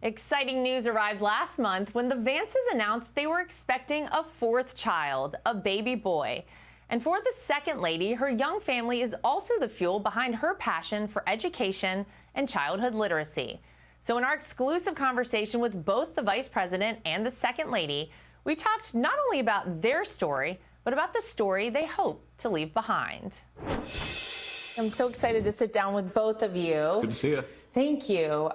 Exciting news arrived last month when the Vances announced they were expecting a fourth child, a baby boy. And for the second lady, her young family is also the fuel behind her passion for education and childhood literacy. So in our exclusive conversation with both the vice president and the second lady, we talked not only about their story, but about the story they hope to leave behind. I'm so excited to sit down with both of you. It's good to see you. Thank you.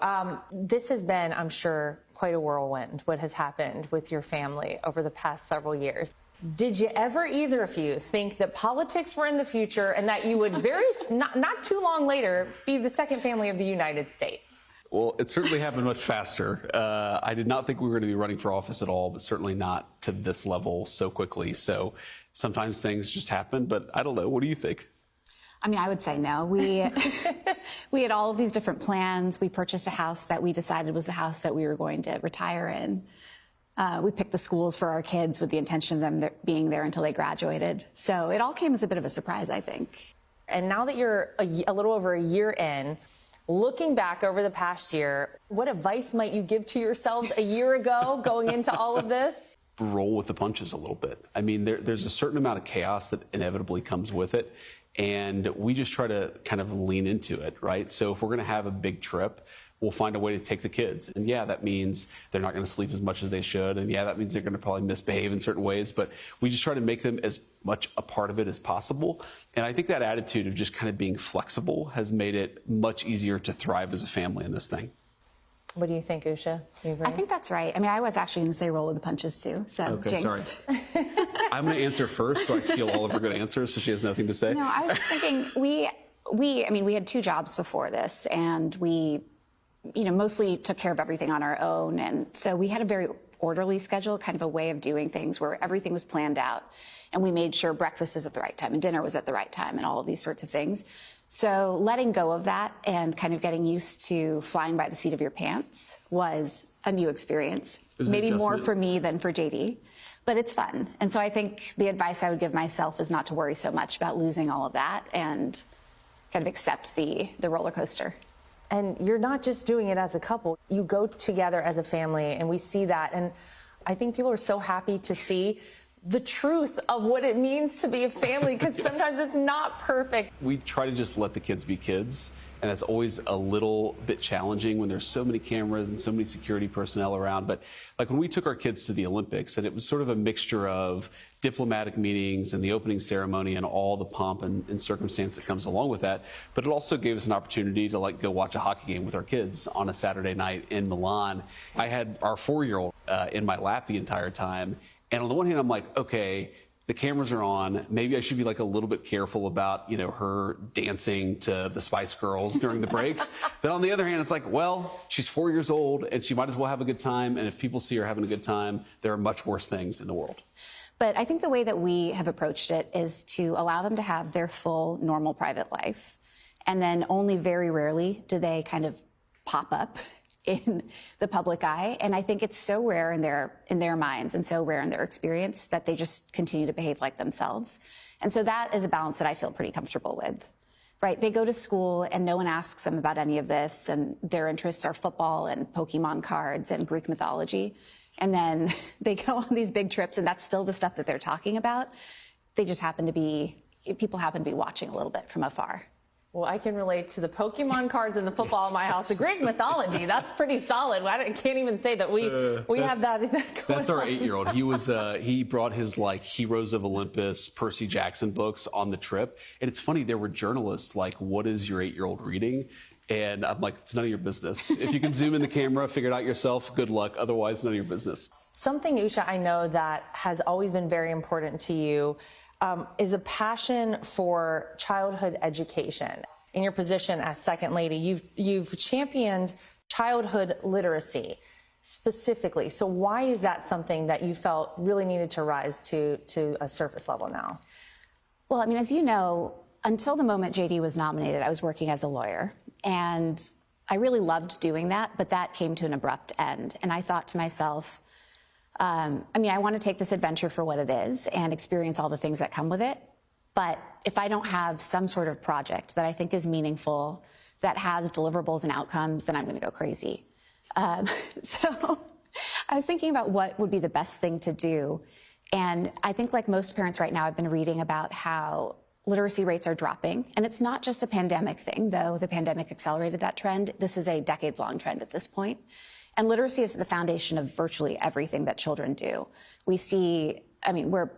This has been, I'm sure, quite a whirlwind, what has happened with your family over the past several years. Did you ever, either of you, think that politics were in the future and that you would not too long later be the second family of the United States? Well, it certainly happened much faster. I did not think we were going to be running for office at all, but certainly not to this level so quickly. So sometimes things just happen, but I don't know. What do you think? I mean, I would say no. We had all of these different plans. We purchased a house that we decided was the house that we were going to retire in. We picked the schools for our kids with the intention of them being there until they graduated. So it all came as a bit of a surprise, I think. And now that you're a little over a year in, looking back over the past year, what advice might you give to yourselves a year ago going into all of this? Roll with the punches a little bit. I mean, there's a certain amount of chaos that inevitably comes with it. And we just try to kind of lean into it, right? So if we're going to have a big trip, we'll find a way to take the kids. And yeah, that means they're not going to sleep as much as they should. And yeah, that means they're going to probably misbehave in certain ways. But we just try to make them as much a part of it as possible. And I think that attitude of just kind of being flexible has made it much easier to thrive as a family in this thing. What do you think, Usha? You agree? I think that's right. I mean, I was actually going to say roll with the punches too. So, okay, jinx. sorry. I'm going to answer first, so I steal all of her good answers, so she has nothing to say. No, I was just thinking, we had two jobs before this, and we, mostly took care of everything on our own. And so we had a very orderly schedule, kind of a way of doing things where everything was planned out. And we made sure breakfast was at the right time and dinner was at the right time and all of these sorts of things. So letting go of that and kind of getting used to flying by the seat of your pants was a new experience. Maybe more for me than for JD, but it's fun. And so I think the advice I would give myself is not to worry so much about losing all of that and kind of accept the roller coaster. And you're not just doing it as a couple. You go together as a family, and we see that. And I think people are so happy to see the truth of what it means to be a family, because yes. Sometimes it's not perfect. We try to just let the kids be kids, and that's always a little bit challenging when there's so many cameras and so many security personnel around. But like when we took our kids to the Olympics, and it was sort of a mixture of diplomatic meetings and the opening ceremony and all the pomp and circumstance that comes along with that, but it also gave us an opportunity to go watch a hockey game with our kids on a Saturday night in Milan. I had our 4-year-old in my lap the entire time. And on the one hand, I'm like, okay, the cameras are on. Maybe I should be a little bit careful about, her dancing to the Spice Girls during the breaks. But on the other hand, it's like, well, she's 4 years old and she might as well have a good time. And if people see her having a good time, there are much worse things in the world. But I think the way that we have approached it is to allow them to have their full, normal private life. And then only very rarely do they kind of pop up in the public eye. And I think it's so rare in their minds and so rare in their experience that they just continue to behave like themselves. And so that is a balance that I feel pretty comfortable with, right? They go to school and no one asks them about any of this, and their interests are football and Pokemon cards and Greek mythology. And then they go on these big trips and that's still the stuff that they're talking about. People happen to be watching a little bit from afar. Well, I can relate to the Pokemon cards and the football yes. in my house. The Greek mythology, that's pretty solid. I can't even say that we have that going That's our on. 8-year-old. He brought his Heroes of Olympus, Percy Jackson books on the trip. And it's funny, there were journalists what is your 8-year-old reading? And I'm like, it's none of your business. If you can zoom in the camera, figure it out yourself, good luck. Otherwise, none of your business. Something, Usha, I know that has always been very important to you is a passion for childhood education. In your position as second lady, you've championed childhood literacy specifically. So why is that something that you felt really needed to rise to a surface level now? Well, I mean, as you know, until the moment JD was nominated, I was working as a lawyer. And I really loved doing that, but that came to an abrupt end. And I thought to myself, I want to take this adventure for what it is and experience all the things that come with it. But if I don't have some sort of project that I think is meaningful, that has deliverables and outcomes, then I'm going to go crazy. So I was thinking about what would be the best thing to do. And I think like most parents right now, I've been reading about how literacy rates are dropping. And it's not just a pandemic thing, though the pandemic accelerated that trend. This is a decades-long trend at this point. And literacy is the foundation of virtually everything that children do. We see, I mean, we're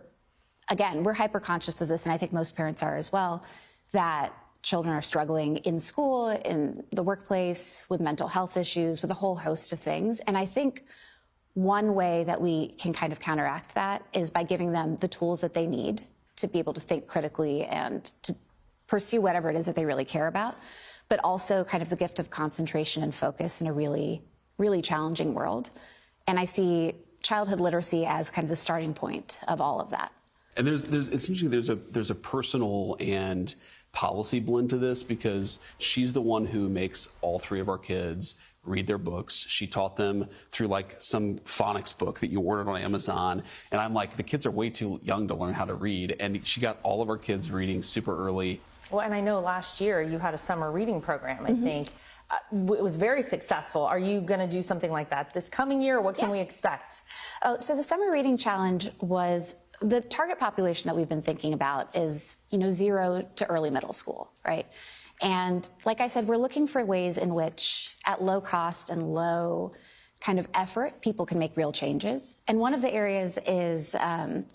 hyper-conscious of this, and I think most parents are as well, that children are struggling in school, in the workplace, with mental health issues, with a whole host of things. And I think one way that we can kind of counteract that is by giving them the tools that they need to be able to think critically and to pursue whatever it is that they really care about, but also kind of the gift of concentration and focus in a really, really challenging world. And I see childhood literacy as kind of the starting point of all of that. And it's interesting, there's a personal and policy blend to this, because she's the one who makes all three of our kids read their books. She taught them through like some phonics book that you ordered on Amazon. And I'm like, the kids are way too young to learn how to read. And she got all of our kids reading super early. Well, and I know last year you had a summer reading program, I think. It was very successful. Are you going to do something like that this coming year? What can we expect? Oh, so the summer reading challenge was, the target population that we've been thinking about is, 0 to early middle school, right? And like I said, we're looking for ways in which, at low cost and low kind of effort, people can make real changes. And one of the areas is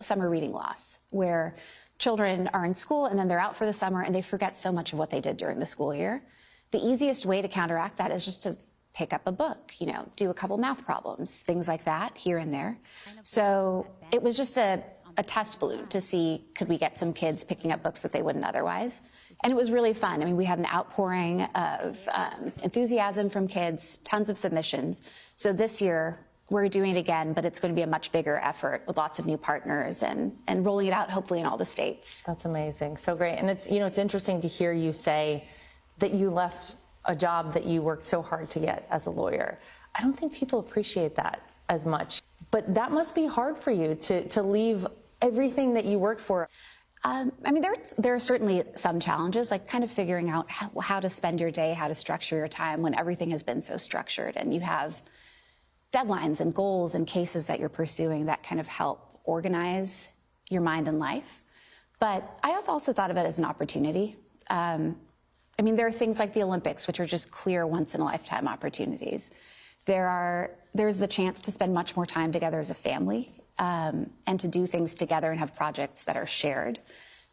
summer reading loss, where children are in school and then they're out for the summer and they forget so much of what they did during the school year. The easiest way to counteract that is just to pick up a book, do a couple math problems, things like that here and there. So it was just a test balloon to see, could we get some kids picking up books that they wouldn't otherwise? And it was really fun. I mean, we had an outpouring of enthusiasm from kids, tons of submissions. So this year, we're doing it again, but it's going to be a much bigger effort with lots of new partners and rolling it out, hopefully, in all the states. That's amazing. So great. And it's interesting to hear you say that you left a job that you worked so hard to get as a lawyer. I don't think people appreciate that as much. But that must be hard for you to leave everything that you worked for. I mean, there are certainly some challenges, like kind of figuring out how to spend your day, how to structure your time when everything has been so structured and you have deadlines and goals and cases that you're pursuing that kind of help organize your mind and life. But I have also thought of it as an opportunity. I mean, there are things like the Olympics, which are just clear once-in-a-lifetime opportunities. There's the chance to spend much more time together as a family, and to do things together and have projects that are shared,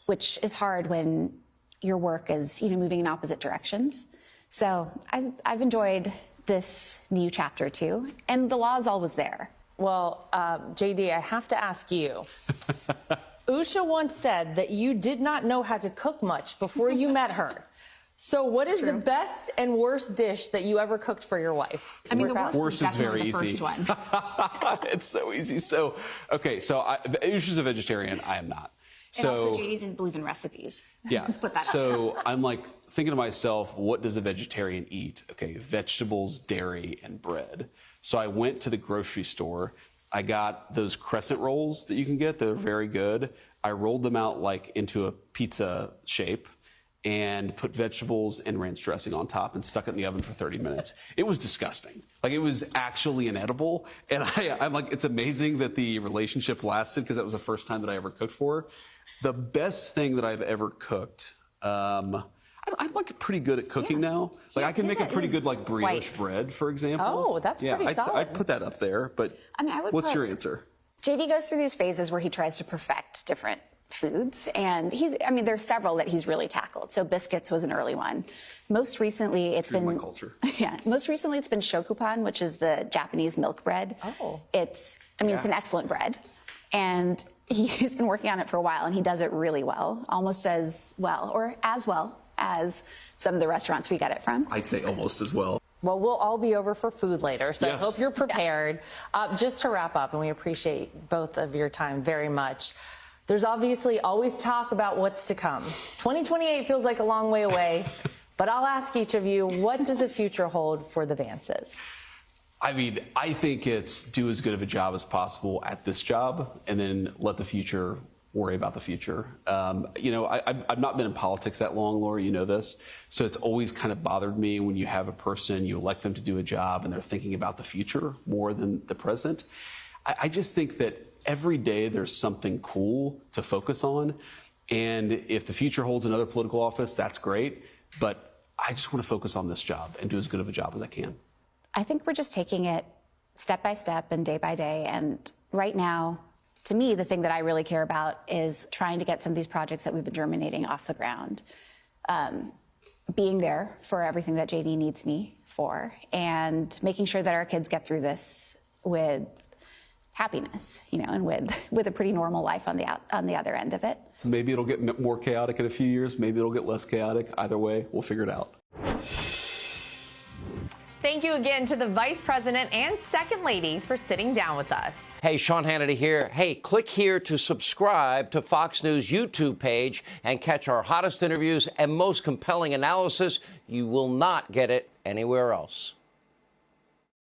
which is hard when your work is, moving in opposite directions. So I've enjoyed this new chapter too, and the law is always there. Well, JD, I have to ask you. Usha once said that you did not know how to cook much before you met her. So what is the best and worst dish that you ever cooked for your wife? I mean, the worst is very easy. First one. It's so easy. So, okay, Usha's a vegetarian. I am not. And also, JD didn't believe in recipes. Yeah. Let's put that so I'm like thinking to myself, what does a vegetarian eat? Okay, vegetables, dairy, and bread. So I went to the grocery store. I got those crescent rolls that you can get. They're very good. I rolled them out like into a pizza shape and put vegetables and ranch dressing on top and stuck it in the oven for 30 minutes. It was disgusting. Like, it was actually inedible. And I'm like, it's amazing that the relationship lasted, because that was the first time that I ever cooked for her. The best thing that I've ever cooked, I'm like pretty good at cooking now. Like, I can make a pretty good like brioche bread, for example. Oh, that's pretty solid. I'd put that up there, but what's your answer? JD goes through these phases where he tries to perfect different foods, and there's several that he's really tackled. So biscuits was an early one. Most recently, it's been my culture. Yeah, most recently it's been shokupan, which is the Japanese milk bread. Oh, it's an excellent bread, and he's been working on it for a while, and he does it really well, almost as well, or as well as some of the restaurants we get it from. I'd say almost as well. Well, we'll all be over for food later, so yes. I hope you're prepared. Just to wrap up, and we appreciate both of your time very much. There's obviously always talk about what's to come. 2028 feels like a long way away, but I'll ask each of you, what does the future hold for the Vances? I mean, I think it's do as good of a job as possible at this job, and then let the future worry about the future. I've not been in politics that long, Laura, you know this. So it's always kind of bothered me when you have a person, you elect them to do a job and they're thinking about the future more than the present. I just think that every day there's something cool to focus on. And if the future holds another political office, that's great. But I just want to focus on this job and do as good of a job as I can. I think we're just taking it step by step and day by day. And right now, to me, the thing that I really care about is trying to get some of these projects that we've been germinating off the ground, being there for everything that JD needs me for, and making sure that our kids get through this with happiness, and with a pretty normal life on the other end of it. So maybe it'll get more chaotic in a few years. Maybe it'll get less chaotic. Either way, we'll figure it out. Thank you again to the Vice President and Second Lady for sitting down with us. Hey, Sean Hannity here. Hey, click here to subscribe to Fox News YouTube page and catch our hottest interviews and most compelling analysis. You will not get it anywhere else.